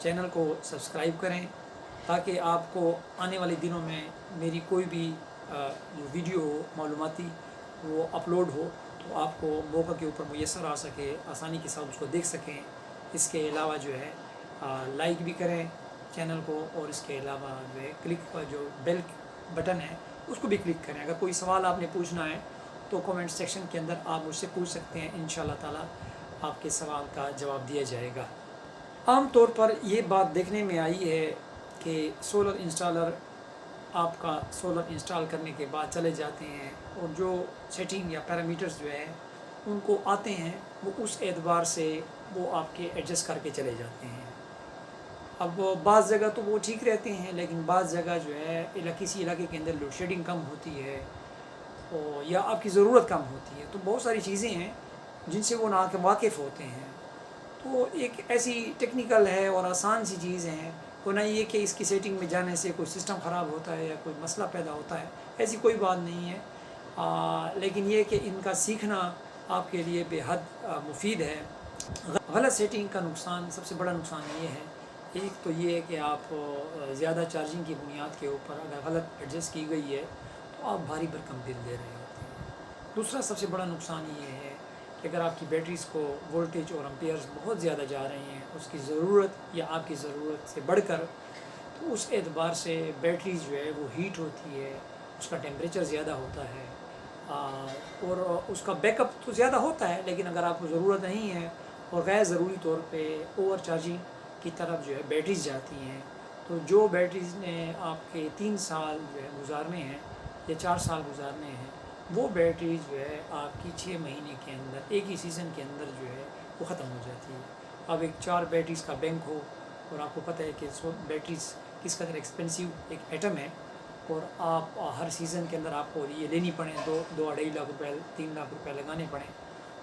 Channel کو subscribe کریں تاکہ آپ کو آنے والے دنوں میں میری کوئی بھی جو ویڈیو ہو معلوماتی وہ اپلوڈ ہو تو آپ کو موقع کے اوپر میسر آ سکے، آسانی کے ساتھ اس کو دیکھ سکیں۔ اس کے علاوہ جو ہے لائک بھی کریں چینل کو، اور اس کے علاوہ جو ہے کلک کا جو بیل بٹن ہے اس کو بھی کلک کریں۔ اگر کوئی سوال آپ نے پوچھنا ہے تو کومنٹ سیکشن کے اندر آپ مجھ سے پوچھ سکتے ہیں، انشاءاللہ تعالی آپ کے سوال کا جواب دیا جائے گا۔ عام طور پر یہ بات دیکھنے میں آئی ہے کہ سولر انسٹالر آپ کا سولر انسٹال کرنے کے بعد چلے جاتے ہیں، اور جو سیٹنگ یا پیرامیٹرز جو ہے ان کو آتے ہیں، وہ اس اعتبار سے وہ آپ کے ایڈجسٹ کر کے چلے جاتے ہیں۔ اب بعض جگہ تو وہ ٹھیک رہتے ہیں، لیکن بعض جگہ جو ہے کسی علاقے کے اندر لوڈ شیڈنگ کم ہوتی ہے یا آپ کی ضرورت کم ہوتی ہے، تو بہت ساری چیزیں ہیں جن سے وہ واقف ہوتے ہیں۔ تو ایک ایسی ٹیکنیکل ہے اور آسان سی چیز ہیں، وہ نہ یہ کہ اس کی سیٹنگ میں جانے سے کوئی سسٹم خراب ہوتا ہے یا کوئی مسئلہ پیدا ہوتا ہے، ایسی کوئی بات نہیں ہے، لیکن یہ کہ ان کا سیکھنا آپ کے لیے بے حد مفید ہے۔ غلط سیٹنگ کا نقصان، سب سے بڑا نقصان یہ ہے، ایک تو یہ ہے کہ آپ زیادہ چارجنگ کی بنیاد کے اوپر اگر غلط ایڈجسٹ کی گئی ہے تو آپ بھاری بھرکم بل دے رہے ہوتے ہیں۔ دوسرا سب سے بڑا نقصان یہ ہے کہ اگر آپ کی بیٹریز کو وولٹیج اور امپیئرز بہت زیادہ جا رہے ہیں اس کی ضرورت یا آپ کی ضرورت سے بڑھ کر، تو اس اعتبار سے بیٹریز جو ہے وہ ہیٹ ہوتی ہے، اس کا ٹیمپریچر زیادہ ہوتا ہے، اور اس کا بیک اپ تو زیادہ ہوتا ہے، لیکن اگر آپ کو ضرورت نہیں ہے اور غیر ضروری طور پہ اوور چارجنگ کی طرف جو ہے بیٹریز جاتی ہیں، تو جو بیٹریز نے آپ کے 3 سال جو ہے گزارنے ہیں یا 4 سال گزارنے ہیں، وہ بیٹریز جو ہے آپ کی 6 مہینے کے اندر، ایک ہی سیزن کے اندر جو ہے وہ ختم ہو جاتی ہے۔ اب ایک 4 بیٹریز کا بینک ہو، اور آپ کو پتہ ہے کہ بیٹریز کس قدر ایکسپینسو ایک ایٹم ہے، اور آپ ہر سیزن کے اندر آپ کو یہ لینی پڑیں، 2-2.5 لاکھ روپے 3 لاکھ روپے لگانے پڑیں،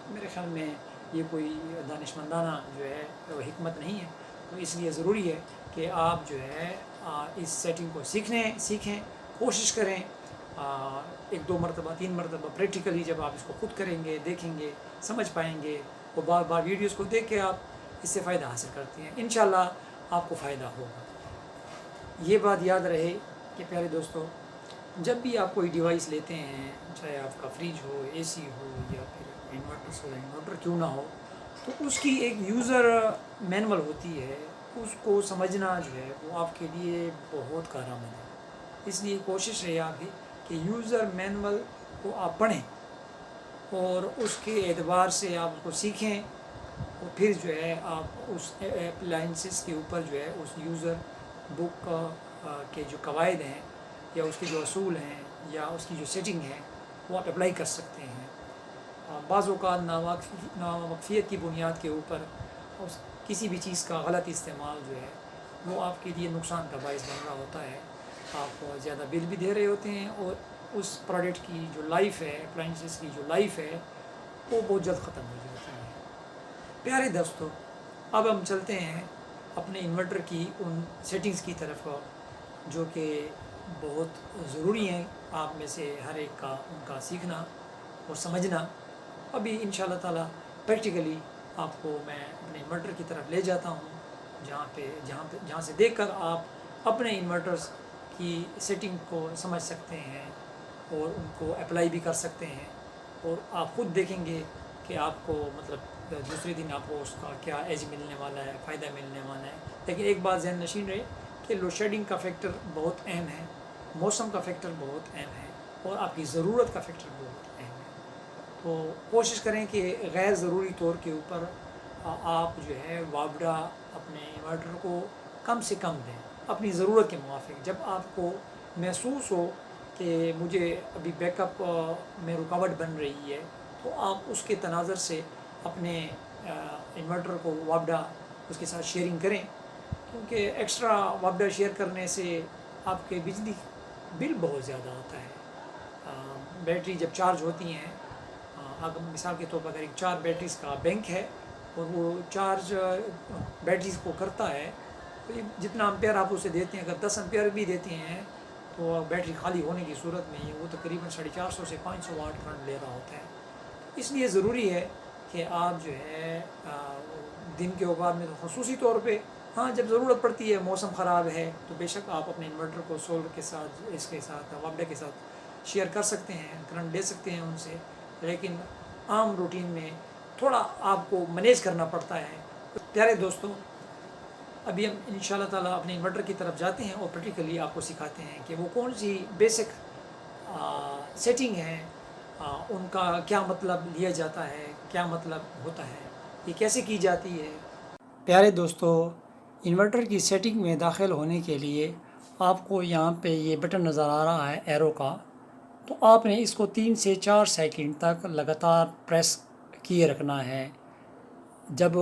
میرے خیال میں یہ کوئی دانش مندانہ جو ہے وہ حکمت نہیں ہے۔ تو اس لیے ضروری ہے کہ آپ جو ہے اس سیٹنگ کو سیکھیں، کوشش کریں، 1-2 مرتبہ 3 مرتبہ پریکٹیکلی جب آپ اس کو خود کریں گے، دیکھیں گے، سمجھ پائیں گے، وہ بار بار ویڈیوز کو دیکھ کے آپ اس سے فائدہ حاصل کرتے ہیں، انشاءاللہ آپ کو فائدہ ہوگا۔ یہ بات یاد رہے کہ پیارے دوستو، جب بھی آپ کوئی ڈیوائس لیتے ہیں، چاہے آپ کا فریج ہو، اے سی ہو، یا پھر انورٹر کیوں نہ ہو، تو اس کی ایک یوزر مینول ہوتی ہے، اس کو سمجھنا جو ہے وہ آپ کے لیے بہت کارآمد ہے۔ اس لیے کوشش رہے آپ کی کہ یوزر مینول کو آپ پڑھیں اور اس کے اعتبار سے آپ اس کو سیکھیں، اور پھر جو ہے آپ اس اپلائنسز کے اوپر جو ہے اس یوزر بک کے جو قواعد ہیں یا اس کے جو اصول ہیں یا اس کی جو سیٹنگ ہے وہ آپ اپلائی کر سکتے ہیں۔ بعض اوقات ناواقفیت کی بنیاد کے اوپر کسی بھی چیز کا غلط استعمال جو ہے وہ آپ کے لیے نقصان کا باعث بن رہا ہوتا ہے، آپ زیادہ بل بھی دے رہے ہوتے ہیں، اور اس پروڈکٹ کی جو لائف ہے، اپلائنسز کی جو لائف ہے، وہ بہت جلد ختم ہو جاتی ہے۔ پیارے دوستو، اب ہم چلتے ہیں اپنے انورٹر کی ان سیٹنگز کی طرف جو کہ بہت ضروری ہیں، آپ میں سے ہر ایک کا ان کا سیکھنا اور سمجھنا۔ ابھی انشاءاللہ تعالی پریکٹیکلی آپ کو میں اپنے انورٹر کی طرف لے جاتا ہوں، جہاں سے دیکھ کر آپ اپنے انورٹرز کی سیٹنگ کو سمجھ سکتے ہیں اور ان کو اپلائی بھی کر سکتے ہیں، اور آپ خود دیکھیں گے کہ آپ کو مطلب دوسرے دن آپ کو اس کا کیا ایج ملنے والا ہے، فائدہ ملنے والا ہے۔ لیکن ایک بات ذہن نشین رہے کہ لوڈ شیڈنگ کا فیکٹر بہت اہم ہے، موسم کا فیکٹر بہت اہم ہے، اور آپ کی ضرورت کا فیکٹر بہت اہم ہے۔ تو کوشش کریں کہ غیر ضروری طور کے اوپر آپ جو ہے وابڈا اپنے انورٹر کو کم سے کم دیں، اپنی ضرورت کے موافق۔ جب آپ کو محسوس ہو کہ مجھے ابھی بیک اپ میں رکاوٹ بن رہی ہے، تو آپ اس کے تناظر سے اپنے انورٹر کو وابڈا اس کے ساتھ شیئرنگ کریں، کیونکہ ایکسٹرا وابڈا شیئر کرنے سے آپ کے بجلی بل بہت زیادہ آتا ہے۔ بیٹری جب چارج ہوتی ہیں، اگر مثال کے طور پر اگر ایک 4 بیٹریز کا بینک ہے اور وہ چارج بیٹریز کو کرتا ہے، تو جتنا امپیئر آپ اسے دیتے ہیں، اگر 10 امپیئر بھی دیتے ہیں تو بیٹری خالی ہونے کی صورت میں وہ تقریباً 450 سے 500 واٹ کرنٹ لے رہا ہوتا ہے۔ اس لیے ضروری ہے کہ آپ جو ہے دن کے اوقات میں تو خصوصی طور پہ ہاں جب ضرورت پڑتی ہے، موسم خراب ہے، تو بے شک آپ اپنے انورٹر کو سولر کے ساتھ، اس کے ساتھ وابڈا کے ساتھ شیئر کر سکتے ہیں، کرنٹ لے سکتے ہیں ان سے، لیکن عام روٹین میں تھوڑا آپ کو مینیج کرنا پڑتا ہے۔ پیارے دوستوں، ابھی ہم ان شاء اللہ تعالیٰ اپنے انورٹر کی طرف جاتے ہیں اور پریکٹیکلی آپ کو سکھاتے ہیں کہ وہ کون سی بیسک سیٹنگ ہے، ان کا کیا مطلب لیا جاتا ہے، کیا مطلب ہوتا ہے، یہ کیسے کی جاتی ہے۔ پیارے دوستو، انورٹر کی سیٹنگ میں داخل ہونے کے لیے آپ کو یہاں پہ یہ بٹن نظر آ رہا ہے ایرو کا، تو آپ نے اس کو 3 سے 4 سیکنڈ تک لگاتار پریس کیے رکھنا ہے۔ جب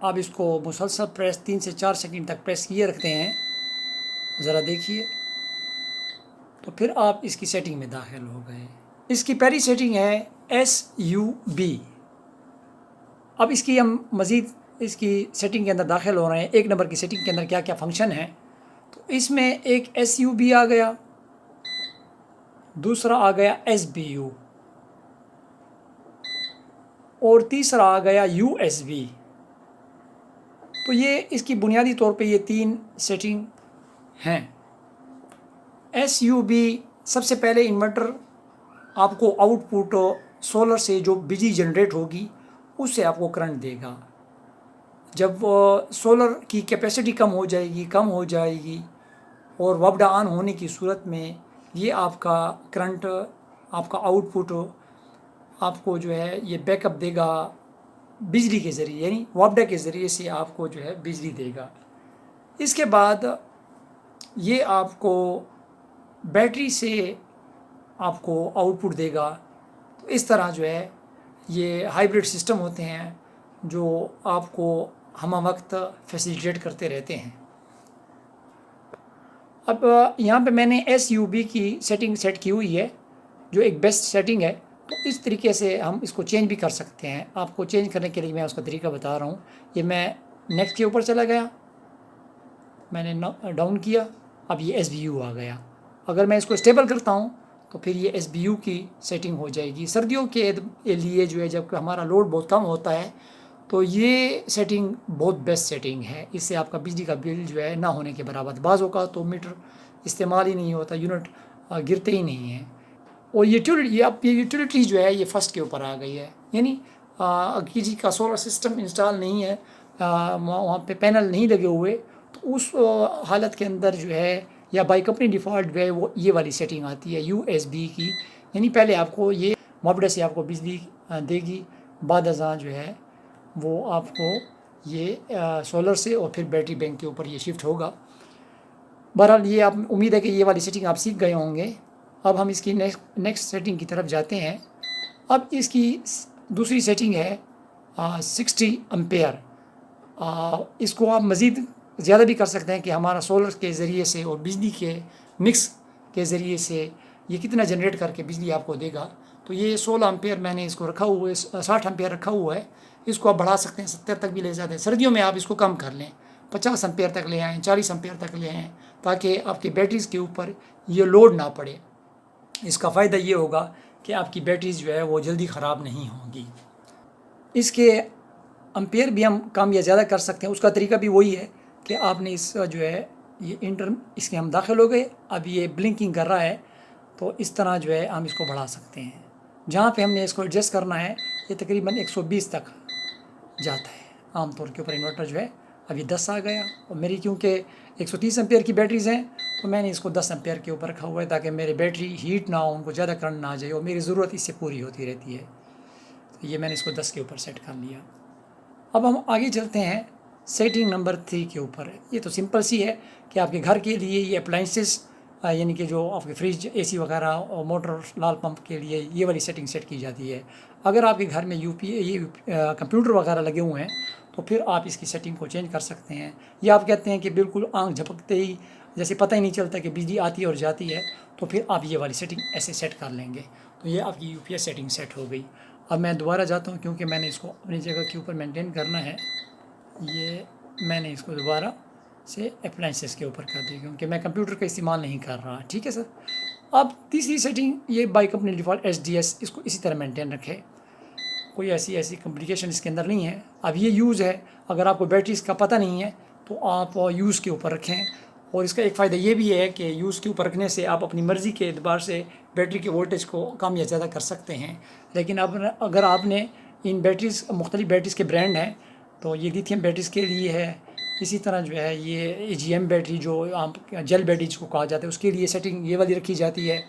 آپ اس کو مسلسل پریس 3 سے 4 سیکنڈ تک پریس کیے رکھتے ہیں، ذرا دیکھیے، تو پھر آپ اس کی سیٹنگ میں داخل ہو گئے۔ اس کی پہلی سیٹنگ ہے SUB۔ اب اس کی ہم مزید اس کی سیٹنگ کے اندر داخل ہو رہے ہیں، 1 نمبر کی سیٹنگ کے اندر کیا کیا فنکشن ہے۔ تو اس میں ایک SUB آ گیا، دوسرا آ گیا SBU، اور تیسرا آ گیا USB۔ تو یہ اس کی بنیادی طور پہ یہ 3 سیٹنگ ہیں۔ SUB سب سے پہلے انورٹر آپ کو آؤٹ پٹ سولر سے جو بجلی جنریٹ ہوگی اس سے آپ کو کرنٹ دے گا۔ جب سولر کی کیپیسٹی کم ہو جائے گی اور وابڈا آن ہونے کی صورت میں یہ آپ کا کرنٹ، آپ کا آؤٹ پٹ آپ کو جو ہے یہ بیک اپ دے گا بجلی کے ذریعے، یعنی وابڈا کے ذریعے سے آپ کو جو ہے بجلی دے گا۔ اس کے بعد یہ آپ کو بیٹری سے آپ کو آؤٹ پٹ دے گا۔ تو اس طرح جو ہے یہ ہائیبرڈ سسٹم ہوتے ہیں جو آپ کو ہمہ وقت فیسیلیٹیٹ کرتے رہتے ہیں۔ اب یہاں پہ میں نے SUB کی سیٹنگ سیٹ کی ہوئی ہے جو ایک بیسٹ سیٹنگ ہے، تو اس طریقے سے ہم اس کو چینج بھی کر سکتے ہیں۔ آپ کو چینج کرنے کے لیے میں اس کا طریقہ بتا رہا ہوں۔ یہ میں نیکسٹ کے اوپر چلا گیا، میں نے ڈاؤن کیا، اب یہ SBU آ گیا۔ اگر میں اس کو اسٹیبل کرتا ہوں تو پھر یہ SBU کی سیٹنگ ہو جائے گی۔ سردیوں کے لیے جو ہے جب ہمارا لوڈ بہت کم ہوتا ہے تو یہ سیٹنگ بہت بیسٹ سیٹنگ ہے۔ اس سے آپ کا بجلی کا بل جو ہے نہ ہونے کے برابر، بعض اوقات تو میٹر استعمال ہی نہیں ہوتا، یونٹ گرتے ہی نہیں ہیں۔ اور یہ یوٹیلیٹی جو ہے یہ فرسٹ کے اوپر آ گئی ہے، یعنی کسی کا سولر سسٹم انسٹال نہیں ہے، وہاں پہ پینل نہیں لگے ہوئے، تو اس حالت کے اندر جو ہے یا بائی کمپنی ڈیفالٹ جو ہے وہ یہ والی سیٹنگ آتی ہے USB کی، یعنی پہلے آپ کو یہ وابڈا سے آپ کو بجلی دے گی، بعد ازاں جو ہے وہ آپ کو یہ سولر سے اور پھر بیٹری بینک کے اوپر یہ شفٹ ہوگا۔ بہرحال یہ آپ امید ہے کہ یہ والی سیٹنگ آپ سیکھ گئے ہوں گے۔ اب ہم اس کی نیکسٹ سیٹنگ کی طرف جاتے ہیں۔ اب اس کی دوسری سیٹنگ ہے 60 امپیئر۔ اس کو آپ مزید زیادہ بھی کر سکتے ہیں کہ ہمارا سولر کے ذریعے سے اور بجلی کے مکس کے ذریعے سے یہ کتنا جنریٹ کر کے بجلی آپ کو دے گا۔ تو یہ 16 امپیئر میں نے اس کو رکھا ہوا ہے، 60 امپیئر رکھا ہوا ہے۔ اس کو آپ بڑھا سکتے ہیں، 70 تک بھی لے جاتے ہیں۔ سردیوں میں آپ اس کو کم کر لیں، 50 امپیئر تک لے آئیں، 40 امپیئر تک لے آئیں، تاکہ آپ کی بیٹریز کے اوپر یہ لوڈ نہ پڑے۔ اس کا فائدہ یہ ہوگا کہ آپ کی بیٹریز جو ہے وہ جلدی خراب نہیں ہوں گی۔ اس کے امپیئر بھی ہم کم یا زیادہ کر سکتے ہیں۔ اس کا طریقہ بھی وہی ہے کہ آپ نے اس جو ہے یہ اس کے ہم داخل ہو گئے، اب یہ بلنکنگ کر رہا ہے، تو اس طرح جو ہے ہم اس کو بڑھا سکتے ہیں۔ جہاں پہ ہم نے اس کو ایڈجسٹ کرنا ہے یہ تقریباً 120 تک جاتا ہے عام طور کے اوپر۔ انورٹر جو ہے اب یہ 10 آ گیا، اور میری کیونکہ 130 امپیئر کی بیٹریز ہیں تو میں نے اس کو 10 امپیئر کے اوپر رکھا ہوا ہے تاکہ میرے بیٹری ہیٹ نہ ہو، ان کو زیادہ کرنٹ نہ آ جائے، اور میری ضرورت اس سے پوری ہوتی رہتی ہے۔ تو یہ میں نے اس کو 10 کے اوپر سیٹ کر لیا۔ اب ہم آگے چلتے ہیں سیٹنگ نمبر 3 کے اوپر۔ یہ تو سمپل سی ہے کہ آپ کے گھر کے لیے یہ اپلائنسز، یعنی کہ جو آپ کے فریج، AC وغیرہ اور موٹر لال پمپ کے لیے یہ والی سیٹنگ سیٹ کی جاتی ہے۔ اگر آپ کے گھر میں یہ کمپیوٹر وغیرہ لگے ہوئے ہیں تو پھر آپ اس کی سیٹنگ کو چینج کر سکتے ہیں، یا آپ کہتے ہیں کہ بالکل آنکھ جھپکتے ہی جیسے پتہ ہی نہیں چلتا کہ بجلی آتی ہے اور جاتی ہے، تو پھر آپ یہ والی سیٹنگ ایسے سیٹ کر لیں گے۔ تو یہ آپ کی UPS سیٹنگ سیٹ ہو گئی۔ اب میں دوبارہ جاتا ہوں کیونکہ میں نے اس کو اپنی جگہ کے اوپر مینٹین کرنا ہے۔ یہ میں نے اس کو دوبارہ سے اپلائنسز کے اوپر کر دی کیونکہ میں کمپیوٹر کا استعمال نہیں کر رہا، ٹھیک ہے سر۔ اب تیسری سیٹنگ یہ بائی کمپنی ڈیفالٹ SDS، اس کو اسی طرح مینٹین رکھے، کوئی ایسی کمپلیکیشن اس کے اندر نہیں ہے. اب یہ یوز ہے، اگر آپ کو بیٹریز کا پتہ نہیں ہے تو آپ یوز کے اوپر رکھیں. اور اس کا ایک فائدہ یہ بھی ہے کہ یوز کے اوپر رکھنے سے آپ اپنی مرضی کے اعتبار سے بیٹری کے وولٹیج کو کم یا زیادہ کر سکتے ہیں. لیکن اب اگر آپ نے ان بیٹریز، مختلف بیٹریز کے برانڈ ہیں، تو یہ لیتھیم بیٹریز کے لیے ہے. اسی طرح جو ہے یہ AGM بیٹری جو آپ جیل بیٹری جس کو کہا جاتا ہے اس کے لیے سیٹنگ یہ والی رکھی جاتی ہے.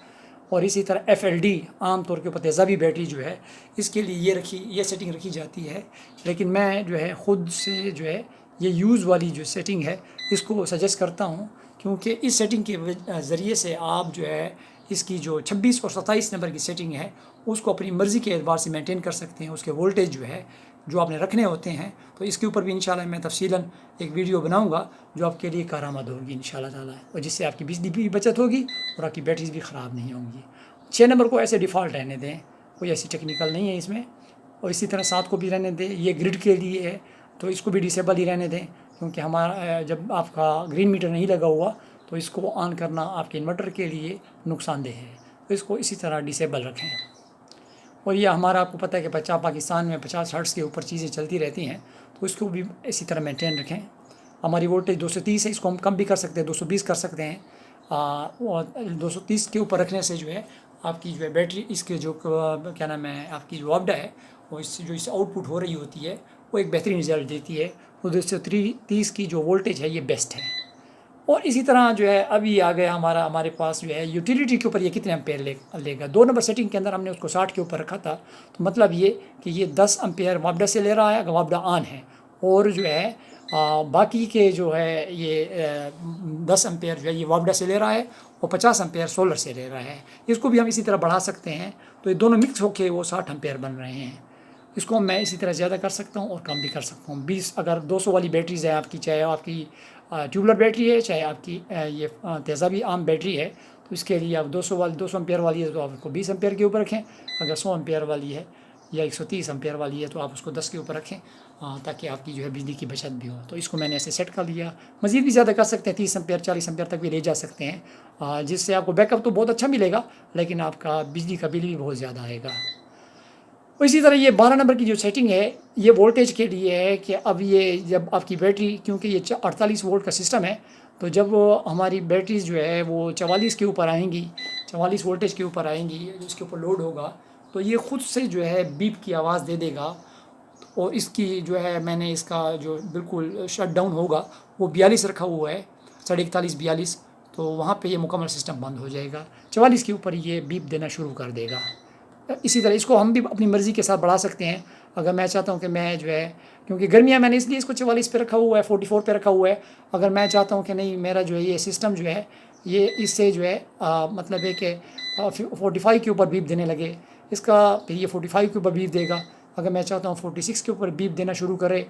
اور اسی طرح FLD عام طور کے اوپر تیزابی بیٹری جو ہے اس کے لیے یہ سیٹنگ رکھی جاتی ہے. لیکن میں جو ہے خود سے جو ہے یہ یوز والی جو سیٹنگ ہے اس کو سجیسٹ کرتا ہوں، کیونکہ اس سیٹنگ کے ذریعے سے آپ جو ہے اس کی جو 26 اور 27 نمبر کی سیٹنگ ہے اس کو اپنی مرضی کے اعتبار سے مینٹین کر سکتے ہیں. اس کے وولٹیج جو ہے جو آپ نے رکھنے ہوتے ہیں، تو اس کے اوپر بھی انشاءاللہ میں تفصیلاً ایک ویڈیو بناؤں گا جو آپ کے لیے کارآمد ہوگی انشاءاللہ تعالیٰ، اور جس سے آپ کی بجلی بھی بچت ہوگی اور آپ کی بیٹریز بھی خراب نہیں ہوں گی. 6 نمبر کو ایسے ڈیفالٹ رہنے دیں، کوئی ایسی ٹیکنیکل نہیں ہے اس میں. اور اسی طرح 7 کو بھی رہنے دیں. یہ گرڈ کے لیے ہے تو اس کو بھی ڈسیبل ہی رہنے دیں، کیونکہ ہمارا جب آپ کا گرین میٹر نہیں لگا ہوا تو اس کو آن کرنا آپ کے انورٹر کے لیے نقصان دہ ہے. تو اس کو اسی طرح ڈسیبل رکھیں. اور یہ ہمارا آپ کو پتہ ہے کہ پاکستان میں 50 ہرٹز کے اوپر چیزیں چلتی رہتی ہیں، تو اس کو بھی اسی طرح مینٹین رکھیں. ہماری وولٹیج 230 ہے، اس کو ہم کم بھی کر سکتے ہیں، 220 کر سکتے ہیں. اور 230 کے اوپر رکھنے سے جو ہے آپ کی جو ہے بیٹری اس کے جو کیا نام ہے آپ کی جو وابڈا ہے وہ اس سے آؤٹ پٹ ہو رہی ہوتی ہے وہ ایک بہترین رزلٹ دیتی ہے. 230 کی جو وولٹیج ہے یہ بیسٹ ہے. اور اسی طرح جو ہے ابھی آ گیا ہمارے پاس جو ہے یوٹیلیٹی کے اوپر یہ کتنے امپیئر لے گا. 2 نمبر سیٹنگ کے اندر ہم نے اس کو 60 کے اوپر رکھا تھا، تو مطلب یہ کہ یہ 10 امپیئر وابڈا سے لے رہا ہے اگر وابڈا آن ہے، اور جو ہے باقی کے جو ہے یہ 10 امپیئر جو ہے یہ وابڈا سے لے رہا ہے اور 50 امپیئر سولر سے لے رہا ہے. اس کو بھی ہم اسی طرح بڑھا سکتے ہیں، تو یہ دونوں مکس ہو کے وہ 60 امپیئر بن رہے ہیں. اس کو میں اسی طرح زیادہ کر سکتا ہوں اور کم بھی کر سکتا ہوں. 20 اگر 200 والی بیٹریز ہے آپ کی، چاہے آپ کی ٹیوبلر بیٹری ہے چاہے آپ کی یہ تیزابی عام بیٹری ہے، تو اس کے لیے آپ 200 امپیئر والی ہے تو آپ اس کو 20 امپیئر کے اوپر رکھیں. اگر 100 امپیئر والی ہے یا 130 امپیئر والی ہے تو آپ اس کو 10 کے اوپر رکھیں، تاکہ آپ کی جو ہے بجلی کی بچت بھی ہو. تو اس کو میں نے ایسے سیٹ کر لیا. مزید بھی زیادہ کر سکتے ہیں، 30 امپیئر 40 امپیئر تک بھی لے جا سکتے ہیں، جس سے آپ کو بیک اپ تو بہت اچھا ملے گا لیکن آپ کا بجلی کا بل بھی بہت زیادہ آئے گا. اسی طرح یہ 12 نمبر کی جو سیٹنگ ہے یہ وولٹیج کے لیے ہے کہ اب یہ جب آپ کی بیٹری، کیونکہ یہ 48 وولٹ کا سسٹم ہے، تو جب ہماری بیٹریز جو ہے وہ 44 کے اوپر آئیں گی، 44 وولٹیج کے اوپر آئیں گی، اس کے اوپر لوڈ ہوگا تو یہ خود سے جو ہے بیپ کی آواز دے دے گا. اور اس کی جو ہے میں نے اس کا جو بالکل شٹ ڈاؤن ہوگا وہ 42 رکھا ہوا ہے، 41.5 42، تو وہاں پہ یہ مکمل سسٹم بند ہو جائے گا. 44 کے اوپر یہ بیپ دینا شروع کر دے گا. اسی طرح اس کو ہم بھی اپنی مرضی کے ساتھ بڑھا سکتے ہیں. اگر میں چاہتا ہوں کہ میں جو ہے، کیونکہ گرمیاں میں نے اس لیے اس کو 44 پہ رکھا ہوا ہے، 44 پہ رکھا ہوا ہے. اگر میں چاہتا ہوں کہ نہیں میرا جو ہے یہ سسٹم جو ہے یہ اس سے جو ہے مطلب ہے کہ 45 کے اوپر بیپ دینے لگے، اس کا پھر یہ 45 کے اوپر بیپ دے گا. اگر میں چاہتا ہوں 46 کے اوپر بیپ دینا شروع کرے،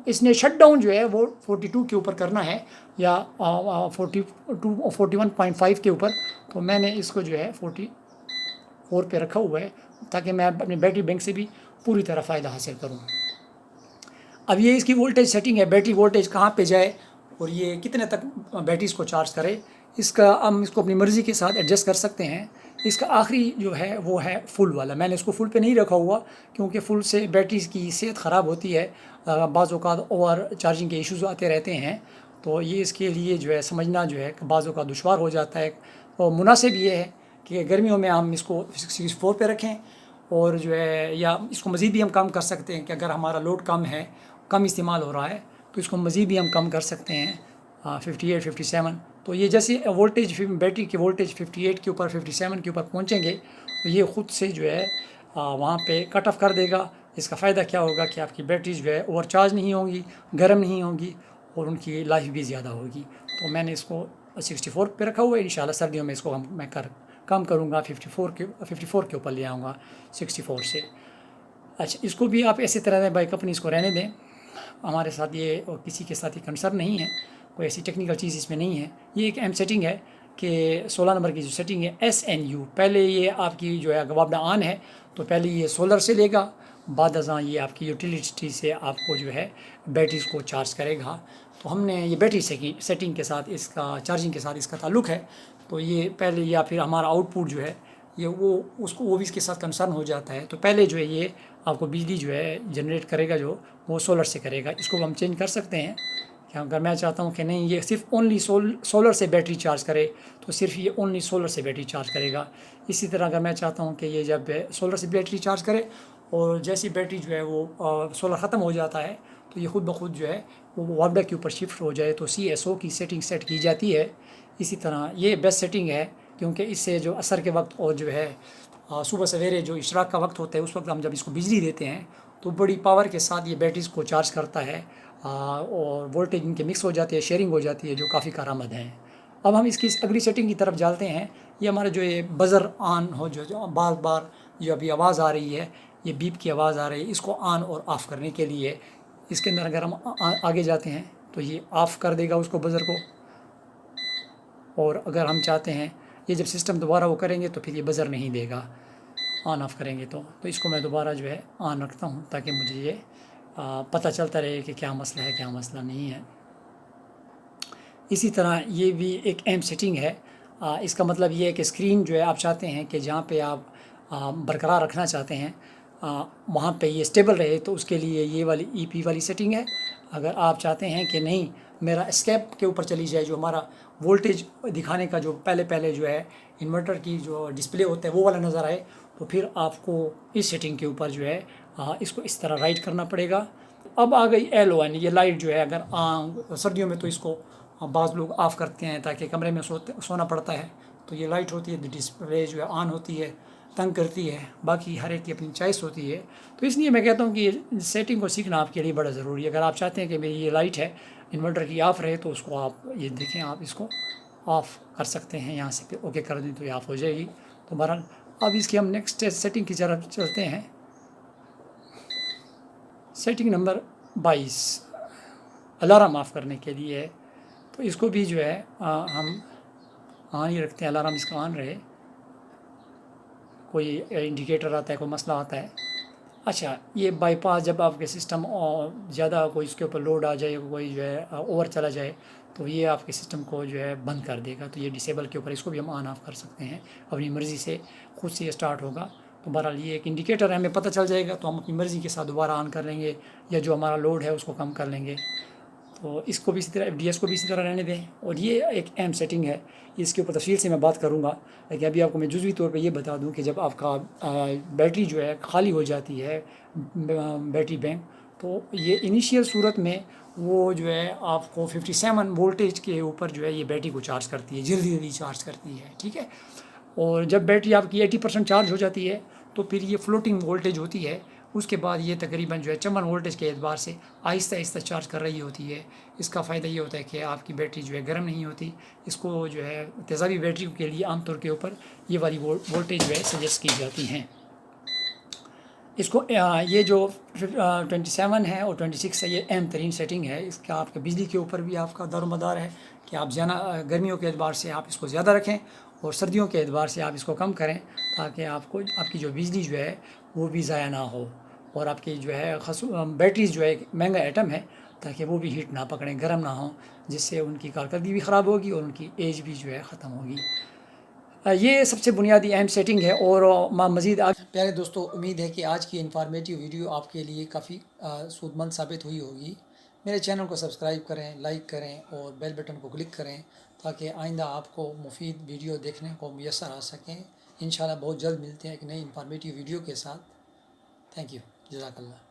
اس نے شٹ ڈاؤن جو ہے وہ 42 کے اوپر کرنا ہے یا 41.5 کے اوپر، تو میں نے اس کو جو ہے 44 پہ رکھا ہوا ہے تاکہ میں اپنے بیٹری بینک سے بھی پوری طرح فائدہ حاصل کروں. اب یہ اس کی وولٹیج سیٹنگ ہے، بیٹری وولٹیج کہاں پہ جائے اور یہ کتنے تک بیٹریز کو چارج کرے، اس کا ہم اس کو اپنی مرضی کے ساتھ ایڈجسٹ کر سکتے ہیں. اس کا آخری جو ہے وہ ہے فل والا. میں نے اس کو فل پہ نہیں رکھا ہوا کیونکہ فل سے بیٹریز کی صحت خراب ہوتی ہے، بعض اوقات اوور چارجنگ کے ایشوز آتے رہتے ہیں. تو یہ اس کے لیے جو ہے سمجھنا جو ہے بعض اوقات دشوار ہو جاتا ہے. اور مناسب یہ ہے کہ گرمیوں میں ہم اس کو 64 پہ رکھیں، اور جو ہے یا اس کو مزید بھی ہم کم کر سکتے ہیں کہ اگر ہمارا لوڈ کم ہے، کم استعمال ہو رہا ہے تو اس کو مزید بھی ہم کم کر سکتے ہیں 58 57. تو یہ جیسے وولٹیج بیٹری کی وولٹیج 58 کے اوپر 57 کے اوپر پہنچیں گے تو یہ خود سے جو ہے وہاں پہ کٹ آف کر دے گا. اس کا فائدہ کیا ہوگا کہ آپ کی بیٹریز جو ہے اوور چارج نہیں ہوں گی، گرم نہیں ہوں گی، اور ان کی لائف بھی زیادہ ہوگی. تو میں نے اس کو 64 پہ رکھا ہوا ہے. انشاءاللہ سردیوں میں اس کو میں کم کروں گا، 54 کے اوپر لے آؤں گا 64 سے. اچھا، اس کو بھی آپ ایسے طرح بائی کمپنی اس کو رہنے دیں. ہمارے ساتھ یہ اور کسی کے ساتھ یہ کنسرن نہیں ہے، کوئی ایسی ٹیکنیکل چیز اس میں نہیں ہے. یہ ایک اہم سیٹنگ ہے کہ 16 نمبر کی جو سیٹنگ ہے SNU، پہلے یہ آپ کی جو ہے وابڈا آن ہے تو پہلے یہ سولر سے لے گا، بعد ازاں یہ آپ کی یوٹیلیٹی سے آپ کو جو ہے بیٹریز کو چارج کرے گا. تو ہم نے یہ بیٹری سیٹنگ کے ساتھ اس کا چارجنگ کے ساتھ اس کا تعلق ہے. تو یہ پہلے یا پھر ہمارا آؤٹ پٹ جو ہے یہ وہ بھی اس کے ساتھ کنسرن ہو جاتا ہے. تو پہلے جو ہے یہ آپ کو بجلی جو ہے جنریٹ کرے گا جو وہ سولر سے کرے گا. اس کو ہم چینج کر سکتے ہیں کہ اگر میں چاہتا ہوں کہ نہیں یہ صرف اونلی سولر سے بیٹری چارج کرے تو صرف یہ اونلی سولر سے بیٹری چارج کرے گا. اسی طرح اگر میں چاہتا ہوں کہ یہ جب سولر سے بیٹری چارج کرے اور جیسی بیٹری جو ہے وہ سولر ختم ہو جاتا ہے تو یہ خود بخود جو ہے وہ واپڈا کے اوپر شفٹ ہو جائے تو CSO کی سیٹنگ سیٹ کی جاتی ہے. اسی طرح یہ بیسٹ سیٹنگ ہے کیونکہ اس سے جو عصر کے وقت اور جو ہے صبح سویرے جو اشراق کا وقت ہوتا ہے اس وقت ہم جب اس کو بجلی دیتے ہیں تو بڑی پاور کے ساتھ یہ بیٹریز کو چارج کرتا ہے اور وولٹیج ان کے مکس ہو جاتی ہے، شیئرنگ ہو جاتی ہے جو کافی کارآمد ہیں. اب ہم اس کی اگلی سیٹنگ کی طرف جاتے ہیں. یہ ہمارا جو یہ بزر آن ہو جو بار بار جو ابھی آواز آ رہی ہے یہ بیپ کی آواز آ رہی ہے، اس کو آن اور آف کرنے کے لیے اس کے اندر اگر ہم آگے جاتے ہیں تو یہ آف کر دے گا اس کو بزر کو. اور اگر ہم چاہتے ہیں یہ جب سسٹم دوبارہ وہ کریں گے تو پھر یہ بزر نہیں دے گا آن آف کریں گے تو اس کو میں دوبارہ جو ہے آن رکھتا ہوں تاکہ مجھے یہ پتہ چلتا رہے کہ کیا مسئلہ ہے کیا مسئلہ نہیں ہے. اسی طرح یہ بھی ایک اہم سیٹنگ ہے. اس کا مطلب یہ ہے کہ اسکرین جو ہے آپ چاہتے ہیں کہ جہاں پہ آپ برقرار رکھنا چاہتے ہیں وہاں پہ یہ اسٹیبل رہے تو اس کے لیے یہ والی EP والی سیٹنگ ہے. اگر آپ چاہتے ہیں کہ نہیں میرا اسکیپ کے اوپر چلی جائے جو ہمارا وولٹیج دکھانے کا جو پہلے جو ہے انورٹر کی جو ڈسپلے ہوتا ہے وہ والا نظر آئے تو پھر آپ کو اس سیٹنگ کے اوپر جو ہے اس کو اس طرح رائٹ کرنا پڑے گا. اب آ گئی LON یہ لائٹ جو ہے اگر سردیوں میں تو اس کو بعض لوگ آف کرتے ہیں تاکہ کمرے میں سونا پڑتا ہے تو یہ لائٹ ہوتی ہے ڈسپلے جو ہے آن ہوتی ہے تنگ کرتی ہے، باقی ہر ایک کی اپنی چوائس ہوتی ہے. تو اس لیے میں کہتا ہوں کہ یہ سیٹنگ کو سیکھنا آپ کے لیے بڑا ضروری ہے. اگر آپ چاہتے ہیں کہ میری یہ لائٹ ہے انورٹر کی آف رہے تو اس کو آپ یہ دیکھیں آپ اس کو آف کر سکتے ہیں، یہاں سے اوکے کر دیں تو یہ آف ہو جائے گی. تو بہرحال اب اس کی ہم نیکسٹ سیٹنگ کی طرف چلتے ہیں. سیٹنگ نمبر 22 الارم آف کرنے کے لیے ہے. تو اس کو بھی جو ہے ہم آن ہی رکھتے ہیں، الارم اس کا آن رہے. کوئی انڈیکیٹر آتا ہے کوئی مسئلہ آتا ہے. اچھا یہ بائی پاس جب آپ کے سسٹم زیادہ کوئی اس کے اوپر لوڈ آ جائے کوئی جو ہے اوور چلا جائے تو یہ آپ کے سسٹم کو جو ہے بند کر دے گا. تو یہ ڈسیبل کے اوپر اس کو بھی ہم آن آف کر سکتے ہیں اپنی مرضی سے، خود سے یہ اسٹارٹ ہوگا. تو بہرحال یہ ایک انڈیکیٹر ہے، ہمیں پتہ چل جائے گا تو ہم اپنی مرضی کے ساتھ دوبارہ آن کر لیں گے یا جو ہمارا لوڈ ہے اس کو کم کر لیں گے. تو اس کو بھی اسی طرح FDS کو بھی اسی طرح رہنے دیں. اور یہ ایک اہم سیٹنگ ہے، اس کے اوپر تفصیل سے میں بات کروں گا، لیکن ابھی آپ کو میں جزوی طور پہ یہ بتا دوں کہ جب آپ کا بیٹری جو ہے خالی ہو جاتی ہے بیٹری بینک تو یہ انیشیل صورت میں وہ جو ہے آپ کو 57 وولٹیج کے اوپر جو ہے یہ بیٹری کو چارج کرتی ہے، جلدی چارج کرتی ہے، ٹھیک ہے. اور جب بیٹری آپ کی 80% چارج ہو جاتی ہے تو پھر یہ فلوٹنگ وولٹیج ہوتی ہے. اس کے بعد یہ تقریباً جو ہے 54 وولٹیج کے اعتبار سے آہستہ چارج کر رہی ہوتی ہے. اس کا فائدہ یہ ہوتا ہے کہ آپ کی بیٹری جو ہے گرم نہیں ہوتی. اس کو جو ہے تیزابی بیٹری کے لیے عام طور کے اوپر یہ والی وولٹیج جو ہے سجیسٹ کی جاتی ہیں. اس کو یہ جو 27 ہے اور 26 ہے یہ اہم ترین سیٹنگ ہے. اس کا آپ کے بجلی کے اوپر بھی آپ کا دار و مدار ہے کہ آپ گرمیوں کے اعتبار سے آپ اس کو زیادہ رکھیں اور سردیوں کے اعتبار سے آپ اس کو کم کریں تاکہ آپ کی جو بجلی جو ہے وہ بھی ضائع نہ ہو. اور آپ کی جو ہے بیٹریز جو ہے ایک مہنگا آئٹم ہے تاکہ وہ بھی ہیٹ نہ پکڑیں، گرم نہ ہوں، جس سے ان کی کارکردگی بھی خراب ہوگی اور ان کی ایج بھی جو ہے ختم ہوگی. یہ سب سے بنیادی اہم سیٹنگ ہے. اور مزید پیارے دوستو، امید ہے کہ آج کی انفارمیٹیو ویڈیو آپ کے لیے کافی سود مند ثابت ہوئی ہوگی. میرے چینل کو سبسکرائب کریں، لائک کریں اور بیل بٹن کو کلک کریں تاکہ آئندہ آپ کو مفید ویڈیو دیکھنے کو میسر آ سکیں. انشاءاللہ بہت جلد ملتے ہیں ایک نئی انفارمیٹیو ویڈیو کے ساتھ. تھینک یو، جزاک اللہ.